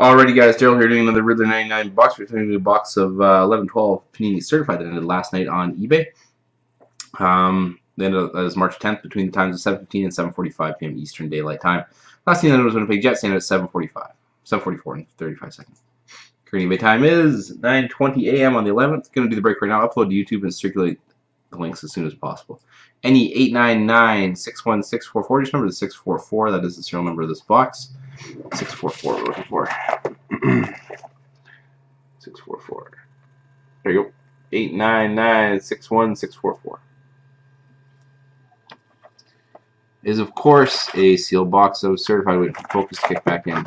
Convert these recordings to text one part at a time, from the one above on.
Alrighty, guys, Daryl here doing another RYDLAR99 box. We're doing a new box of 11-12 Panini Certified that ended last night on eBay. That was March 10th between the times of 7:15 and 7:45 p.m. Eastern Daylight Time. Last thing that was Winnipeg Jets ended at 7:44 and 35 seconds. Current eBay time is 9:20 a.m. on the 11th. Going to do the break right now. Upload to YouTube and circulate the links as soon as possible. Any 899-61644. Just remember the 644. That is the serial number of this box. 644 we're looking for. 644. There you go. 899-61644. Is of course a sealed box of certified. Wait for focus to kick back in.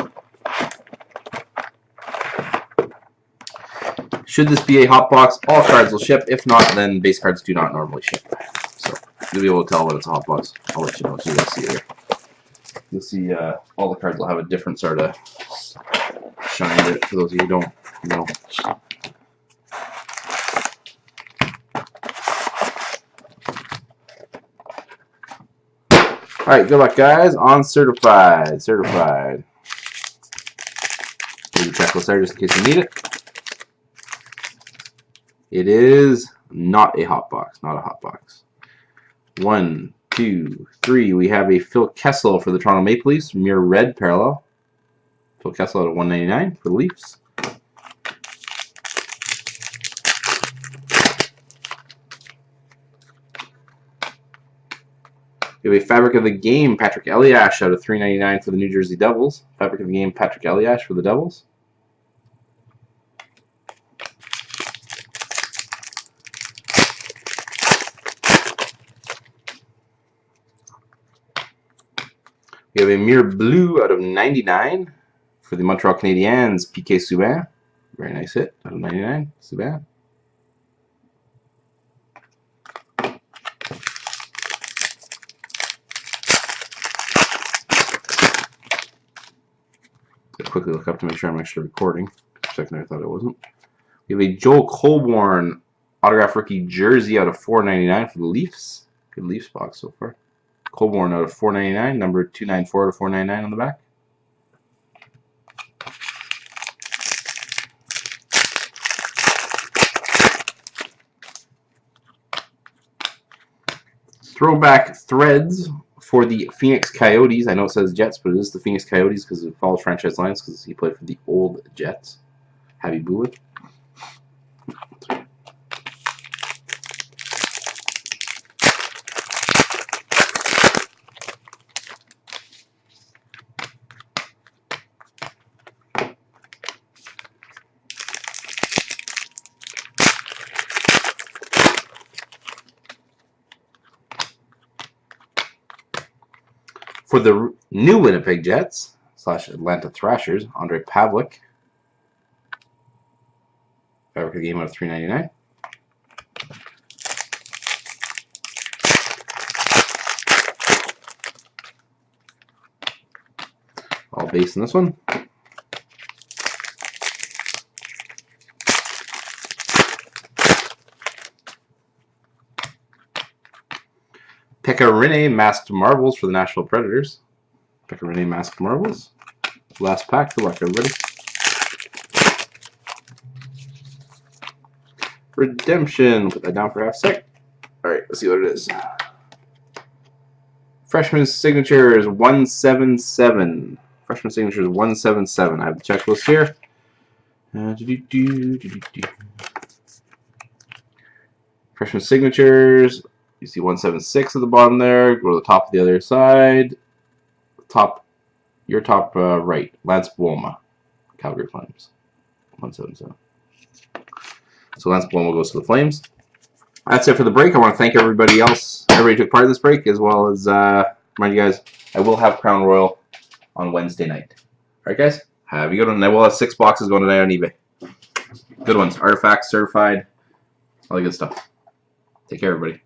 Should this be a hot box, all cards will ship. If not, then base cards do not normally ship. So you'll be able to tell when it's a hot box. I'll let you know so you guys see it here. You'll see all the cards will have a different sort of shine to it for those of you who don't know. Alright, good luck, guys. On certified. Certified. Here's the checklist there just in case you need it. It is not a hot box. Not a hot box. 1, 2, 3. We have a Phil Kessel for the Toronto Maple Leafs. Mirror red parallel. Phil Kessel out of 199 for the Leafs. We have a Fabric of the Game Patrick Elias out of 399 for the New Jersey Devils. Fabric of the Game Patrick Elias for the Devils. We have a Mirror Blue out of 99 for the Montreal Canadiens, PK Subban. Very nice hit out of 99, Subban. Quickly look up to make sure I'm actually recording. For a second I thought I wasn't. We have a Joel Colborne autograph rookie jersey out of 499 for the Leafs. Good Leafs box so far. Colborne out of 499, number 294 out of 499 on the back. Throwback threads for the Phoenix Coyotes. I know it says Jets, but it is the Phoenix Coyotes because it follows franchise lines because he played for the old Jets. Javi Bullock. For the new Winnipeg Jets / Atlanta Thrashers, Andre Pavlik. Fabric of the Game out of 399. All base in this one. Pekka Masked Marvels for the Nashville Predators. Pekka Masked Marvels. Last pack. Good luck, everybody. Redemption. Put that down for half a sec. Alright, let's see what it is. Freshman Signatures 177. Freshman Signatures 177. I have the checklist here. Freshman Signatures. You see 176 at the bottom there. Go to the top of the other side. Your top right. Lance Buoma, Calgary Flames. 177. So Lance Buoma goes to the Flames. That's it for the break. I want to thank everybody else. Everybody who took part in this break, as well as remind you guys, I will have Crown Royal on Wednesday night. Alright, guys? Have a good one. I will have 6 boxes going tonight on eBay. Good ones. Artifacts, certified, all the good stuff. Take care, everybody.